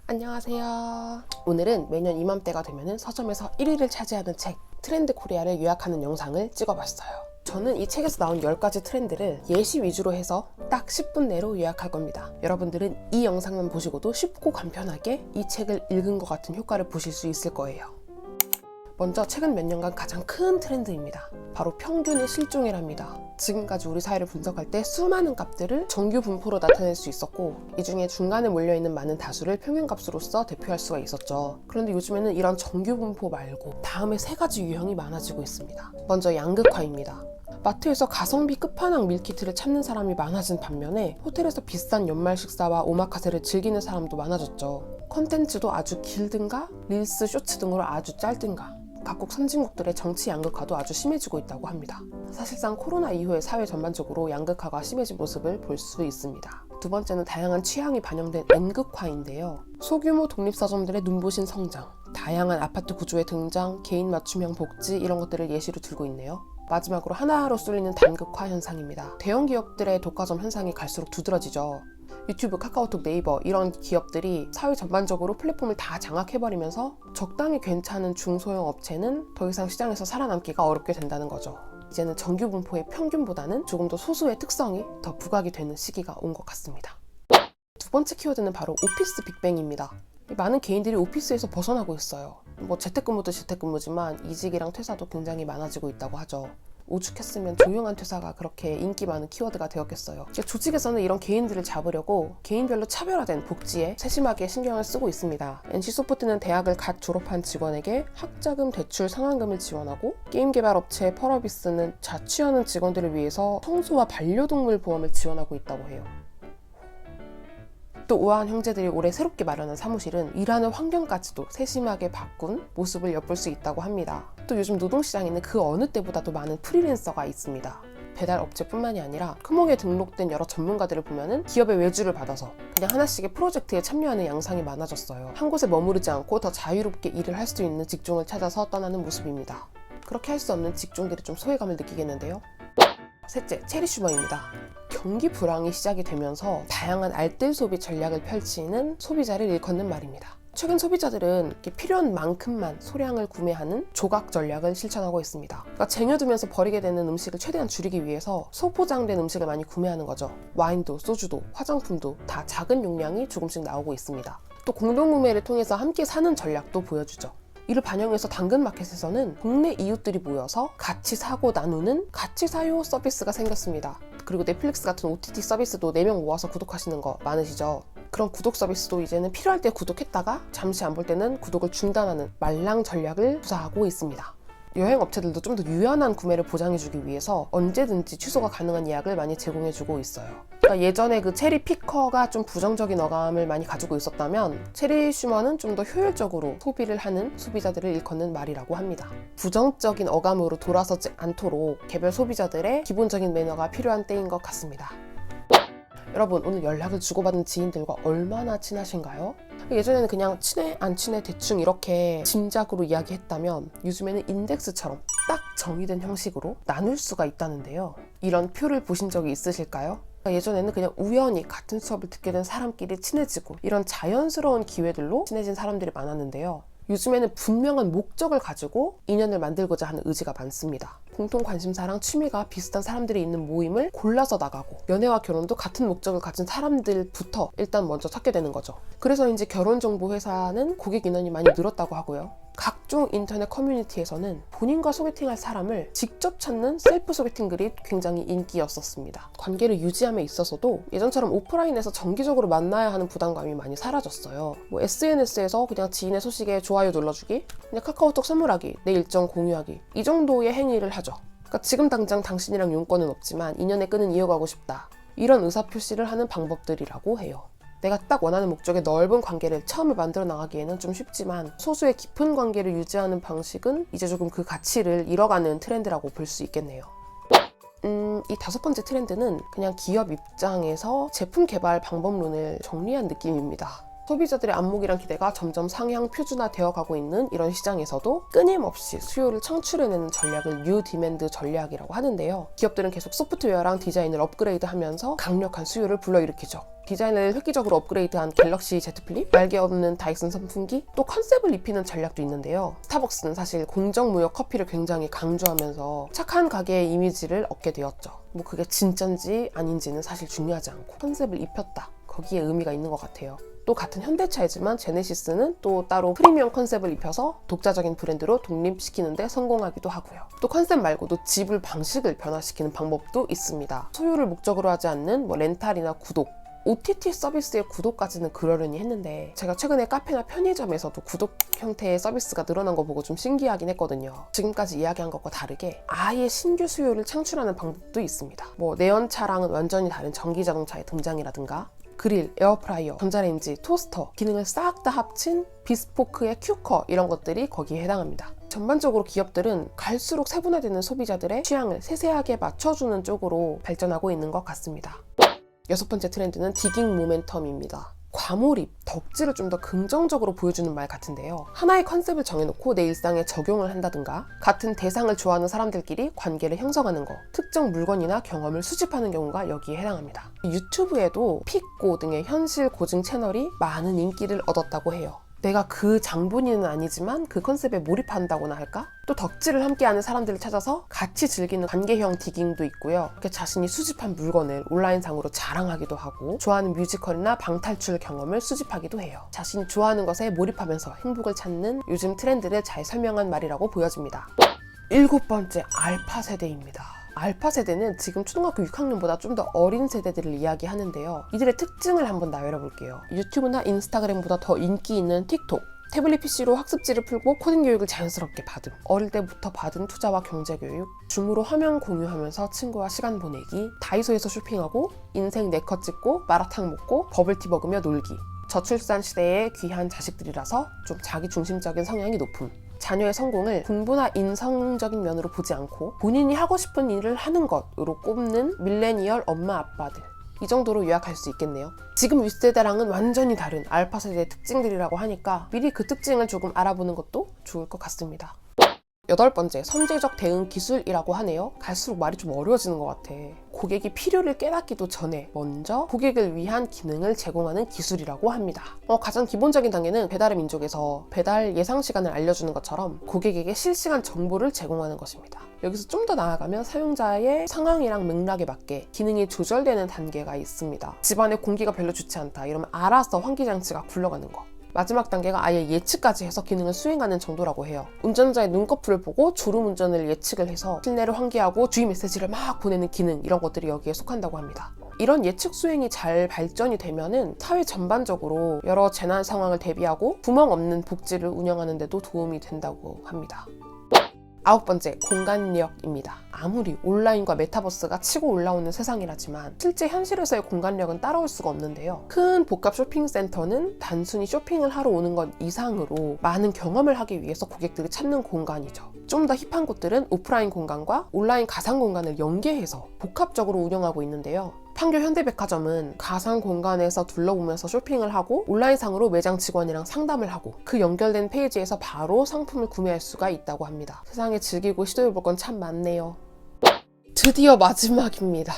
안녕하세요. 오늘은 매년 이맘때가 되면 서점에서 1위를 차지하는 책 트렌드 코리아를 요약하는 영상을 찍어봤어요. 저는 이 책에서 나온 10가지 트렌드를 예시 위주로 해서 딱 10분 내로 요약할 겁니다. 여러분들은 이 영상만 보시고도 쉽고 간편하게 이 책을 읽은 것 같은 효과를 보실 수 있을 거예요. 먼저 최근 몇 년간 가장 큰 트렌드입니다. 바로 평균의 실종이랍니다. 지금까지 우리 사회를 분석할 때 수많은 값들을 정규 분포로 나타낼 수 있었고, 이 중에 중간에 몰려있는 많은 다수를 평균값으로서 대표할 수가 있었죠. 그런데 요즘에는 이런 정규 분포 말고 다음에 3가지 유형이 많아지고 있습니다. 먼저 양극화입니다. 마트에서 가성비 끝판왕 밀키트를 찾는 사람이 많아진 반면에 호텔에서 비싼 연말 식사와 오마카세를 즐기는 사람도 많아졌죠. 컨텐츠도 아주 길든가 릴스, 쇼츠 등으로 아주 짧든가 각국 선진국들의 정치 양극화도 아주 심해지고 있다고 합니다. 사실상 코로나 이후에 사회 전반적으로 양극화가 심해진 모습을 볼 수 있습니다. 두 번째는 다양한 취향이 반영된 N극화인데요. 소규모 독립서점들의 눈부신 성장, 다양한 아파트 구조의 등장, 개인 맞춤형 복지 이런 것들을 예시로 들고 있네요. 마지막으로 하나로 쏠리는 단극화 현상입니다. 대형 기업들의 독과점 현상이 갈수록 두드러지죠. 유튜브, 카카오톡, 네이버 이런 기업들이 사회 전반적으로 플랫폼을 다 장악해버리면서 적당히 괜찮은 중소형 업체는 더 이상 시장에서 살아남기가 어렵게 된다는 거죠. 이제는 정규 분포의 평균보다는 조금 더 소수의 특성이 더 부각이 되는 시기가 온 것 같습니다. 두 번째 키워드는 바로 오피스 빅뱅입니다. 많은 개인들이 오피스에서 벗어나고 있어요. 재택근무도 재택근무지만 이직이랑 퇴사도 굉장히 많아지고 있다고 하죠. 오죽했으면 조용한 퇴사가 그렇게 인기 많은 키워드가 되었겠어요. 조직에서는 이런 개인들을 잡으려고 개인별로 차별화된 복지에 세심하게 신경을 쓰고 있습니다. NC소프트는 대학을 갓 졸업한 직원에게 학자금 대출 상환금을 지원하고, 게임 개발 업체 펄어비스는 자취하는 직원들을 위해서 청소와 반려동물 보험을 지원하고 있다고 해요. 또 우아한 형제들이 올해 새롭게 마련한 사무실은 일하는 환경까지도 세심하게 바꾼 모습을 엿볼 수 있다고 합니다. 또 요즘 노동시장에는 그 어느 때보다도 많은 프리랜서가 있습니다. 배달 업체뿐만이 아니라 크몽에 등록된 여러 전문가들을 보면은 기업의 외주를 받아서 그냥 하나씩의 프로젝트에 참여하는 양상이 많아졌어요. 한 곳에 머무르지 않고 더 자유롭게 일을 할 수 있는 직종을 찾아서 떠나는 모습입니다. 그렇게 할 수 없는 직종들이 좀 소외감을 느끼겠는데요. 셋째, 체리 슈머입니다. 경기 불황이 시작이 되면서 다양한 알뜰 소비 전략을 펼치는 소비자를 일컫는 말입니다. 최근 소비자들은 필요한 만큼만 소량을 구매하는 조각 전략을 실천하고 있습니다. 그러니까 쟁여두면서 버리게 되는 음식을 최대한 줄이기 위해서 소포장된 음식을 많이 구매하는 거죠. 와인도 소주도 화장품도 다 작은 용량이 조금씩 나오고 있습니다. 또 공동구매를 통해서 함께 사는 전략도 보여주죠. 이를 반영해서 당근마켓에서는 동네 이웃들이 모여서 같이 사고 나누는 같이 사요 서비스가 생겼습니다. 그리고 넷플릭스 같은 OTT 서비스도 4명 모아서 구독하시는 거 많으시죠? 그런 구독 서비스도 이제는 필요할 때 구독했다가 잠시 안 볼 때는 구독을 중단하는 말랑 전략을 구사하고 있습니다. 여행 업체들도 좀 더 유연한 구매를 보장해주기 위해서 언제든지 취소가 가능한 예약을 많이 제공해주고 있어요. 그러니까 예전에 그 체리 피커가 좀 부정적인 어감을 많이 가지고 있었다면 체리 슈머는 좀 더 효율적으로 소비를 하는 소비자들을 일컫는 말이라고 합니다. 부정적인 어감으로 돌아서지 않도록 개별 소비자들의 기본적인 매너가 필요한 때인 것 같습니다. 여러분, 오늘 연락을 주고받은 지인들과 얼마나 친하신가요? 예전에는 그냥 친해, 안 친해, 대충 이렇게 짐작으로 이야기했다면 요즘에는 인덱스처럼 딱 정의된 형식으로 나눌 수가 있다는데요. 이런 표를 보신 적이 있으실까요? 예전에는 그냥 우연히 같은 수업을 듣게 된 사람끼리 친해지고 이런 자연스러운 기회들로 친해진 사람들이 많았는데요. 요즘에는 분명한 목적을 가지고 인연을 만들고자 하는 의지가 많습니다. 공통 관심사랑 취미가 비슷한 사람들이 있는 모임을 골라서 나가고, 연애와 결혼도 같은 목적을 가진 사람들부터 일단 먼저 찾게 되는 거죠. 그래서인지 결혼정보회사는 고객 인원이 많이 늘었다고 하고요. 각종 인터넷 커뮤니티에서는 본인과 소개팅할 사람을 직접 찾는 셀프 소개팅 글이 굉장히 인기였었습니다. 관계를 유지함에 있어서도 예전처럼 오프라인에서 정기적으로 만나야 하는 부담감이 많이 사라졌어요. SNS에서 그냥 지인의 소식에 좋아요 눌러주기, 그냥 카카오톡 선물하기, 내 일정 공유하기, 이 정도의 행위를 하죠. 그러니까 지금 당장 당신이랑 용건은 없지만 인연의 끈은 이어가고 싶다, 이런 의사표시를 하는 방법들이라고 해요. 내가 딱 원하는 목적의 넓은 관계를 처음에 만들어 나가기에는 좀 쉽지만 소수의 깊은 관계를 유지하는 방식은 이제 조금 그 가치를 잃어가는 트렌드라고 볼 수 있겠네요. 이 5번째 트렌드는 그냥 기업 입장에서 제품 개발 방법론을 정리한 느낌입니다. 소비자들의 안목이랑 기대가 점점 상향 표준화되어 가고 있는 이런 시장에서도 끊임없이 수요를 창출해내는 전략을 뉴 디맨드 전략이라고 하는데요. 기업들은 계속 소프트웨어랑 디자인을 업그레이드하면서 강력한 수요를 불러일으키죠. 디자인을 획기적으로 업그레이드한 갤럭시 Z 플립, 날개 없는 다이슨 선풍기, 또 컨셉을 입히는 전략도 있는데요. 스타벅스는 사실 공정무역 커피를 굉장히 강조하면서 착한 가게의 이미지를 얻게 되었죠. 뭐 그게 진짠지 아닌지는 사실 중요하지 않고 컨셉을 입혔다, 거기에 의미가 있는 것 같아요. 또 같은 현대차이지만 제네시스는 또 따로 프리미엄 컨셉을 입혀서 독자적인 브랜드로 독립시키는 데 성공하기도 하고요. 또 컨셉 말고도 지불 방식을 변화시키는 방법도 있습니다. 소유를 목적으로 하지 않는 렌탈이나 구독, OTT 서비스의 구독까지는 그러려니 했는데 제가 최근에 카페나 편의점에서도 구독 형태의 서비스가 늘어난 거 보고 좀 신기하긴 했거든요. 지금까지 이야기한 것과 다르게 아예 신규 수요를 창출하는 방법도 있습니다. 내연차랑은 완전히 다른 전기자동차의 등장이라든가 그릴, 에어프라이어, 전자레인지, 토스터 기능을 싹 다 합친 비스포크의 큐커, 이런 것들이 거기에 해당합니다. 전반적으로 기업들은 갈수록 세분화되는 소비자들의 취향을 세세하게 맞춰주는 쪽으로 발전하고 있는 것 같습니다. 6번째 트렌드는 디깅 모멘텀입니다. 과몰입, 덕질을 좀 더 긍정적으로 보여주는 말 같은데요. 하나의 컨셉을 정해놓고 내 일상에 적용을 한다든가 같은 대상을 좋아하는 사람들끼리 관계를 형성하는 거, 특정 물건이나 경험을 수집하는 경우가 여기에 해당합니다. 유튜브에도 픽고 등의 현실 고증 채널이 많은 인기를 얻었다고 해요. 내가 그 장본인은 아니지만 그 컨셉에 몰입한다고나 할까? 또 덕질을 함께하는 사람들을 찾아서 같이 즐기는 관계형 디깅도 있고요. 이렇게 자신이 수집한 물건을 온라인상으로 자랑하기도 하고 좋아하는 뮤지컬이나 방탈출 경험을 수집하기도 해요. 자신이 좋아하는 것에 몰입하면서 행복을 찾는 요즘 트렌드를 잘 설명한 말이라고 보여집니다. 7번째, 알파 세대입니다. 알파 세대는 지금 초등학교 6학년보다 좀 더 어린 세대들을 이야기하는데요. 이들의 특징을 한번 나열해 볼게요. 유튜브나 인스타그램보다 더 인기 있는 틱톡, 태블릿 PC로 학습지를 풀고 코딩 교육을 자연스럽게 받음, 어릴 때부터 받은 투자와 경제 교육, 줌으로 화면 공유하면서 친구와 시간 보내기, 다이소에서 쇼핑하고, 인생 4컷 찍고, 마라탕 먹고, 버블티 먹으며 놀기. 저출산 시대의 귀한 자식들이라서 좀 자기 중심적인 성향이 높음. 자녀의 성공을 공부나 인성적인 면으로 보지 않고 본인이 하고 싶은 일을 하는 것으로 꼽는 밀레니얼 엄마 아빠들, 이 정도로 요약할 수 있겠네요. 지금 윗세대랑은 완전히 다른 알파 세대의 특징들이라고 하니까 미리 그 특징을 조금 알아보는 것도 좋을 것 같습니다. 8번째, 선제적 대응 기술이라고 하네요. 갈수록 말이 좀 어려워지는 것 같아. 고객이 필요를 깨닫기도 전에 먼저 고객을 위한 기능을 제공하는 기술이라고 합니다. 가장 기본적인 단계는 배달의 민족에서 배달 예상 시간을 알려주는 것처럼 고객에게 실시간 정보를 제공하는 것입니다. 여기서 좀 더 나아가면 사용자의 상황이랑 맥락에 맞게 기능이 조절되는 단계가 있습니다. 집안에 공기가 별로 좋지 않다 이러면 알아서 환기장치가 굴러가는 거. 마지막 단계가 아예 예측까지 해서 기능을 수행하는 정도라고 해요. 운전자의 눈꺼풀을 보고 졸음운전을 예측을 해서 실내를 환기하고 주의 메시지를 막 보내는 기능, 이런 것들이 여기에 속한다고 합니다. 이런 예측 수행이 잘 발전이 되면은 사회 전반적으로 여러 재난 상황을 대비하고 구멍 없는 복지를 운영하는 데도 도움이 된다고 합니다. 9번째, 공간력입니다. 아무리 온라인과 메타버스가 치고 올라오는 세상이라지만 실제 현실에서의 공간력은 따라올 수가 없는데요. 큰 복합 쇼핑센터는 단순히 쇼핑을 하러 오는 것 이상으로 많은 경험을 하기 위해서 고객들이 찾는 공간이죠. 좀 더 힙한 곳들은 오프라인 공간과 온라인 가상 공간을 연계해서 복합적으로 운영하고 있는데요. 판교 현대백화점은 가상 공간에서 둘러보면서 쇼핑을 하고 온라인상으로 매장 직원이랑 상담을 하고 그 연결된 페이지에서 바로 상품을 구매할 수가 있다고 합니다. 세상에 즐기고 시도해볼 건 참 많네요. 드디어 마지막입니다.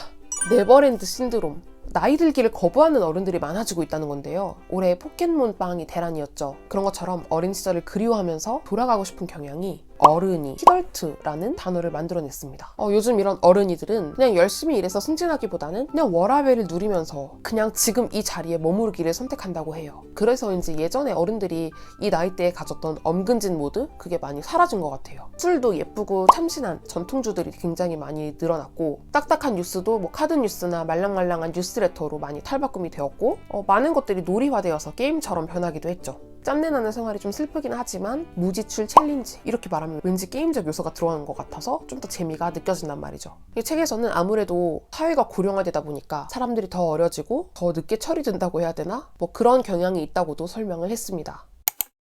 네버랜드 신드롬. 나이 들기를 거부하는 어른들이 많아지고 있다는 건데요. 올해 포켓몬빵이 대란이었죠. 그런 것처럼 어린 시절을 그리워하면서 돌아가고 싶은 경향이 어른이 히덜트라는 단어를 만들어냈습니다. 요즘 이런 어른이들은 그냥 열심히 일해서 승진하기보다는 그냥 워라밸을 누리면서 그냥 지금 이 자리에 머무르기를 선택한다고 해요. 그래서인지 예전에 어른들이 이 나이대에 가졌던 엄근진 모드, 그게 많이 사라진 것 같아요. 술도 예쁘고 참신한 전통주들이 굉장히 많이 늘어났고, 딱딱한 뉴스도 카드 뉴스나 말랑말랑한 뉴스레터로 많이 탈바꿈이 되었고, 많은 것들이 놀이화되어서 게임처럼 변하기도 했죠. 짬내나는 생활이 좀 슬프긴 하지만 무지출 챌린지, 이렇게 말하면 왠지 게임적 요소가 들어가는 것 같아서 좀 더 재미가 느껴진단 말이죠. 이 책에서는 아무래도 사회가 고령화되다 보니까 사람들이 더 어려지고 더 늦게 처리된다고 해야 되나? 그런 경향이 있다고도 설명을 했습니다.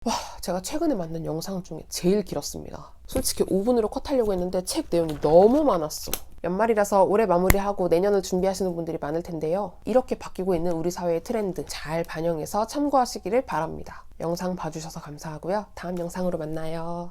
와, 제가 최근에 만든 영상 중에 제일 길었습니다. 솔직히 5분으로 컷하려고 했는데 책 내용이 너무 많았어. 연말이라서 올해 마무리하고 내년을 준비하시는 분들이 많을 텐데요. 이렇게 바뀌고 있는 우리 사회의 트렌드 잘 반영해서 참고하시기를 바랍니다. 영상 봐주셔서 감사하고요. 다음 영상으로 만나요.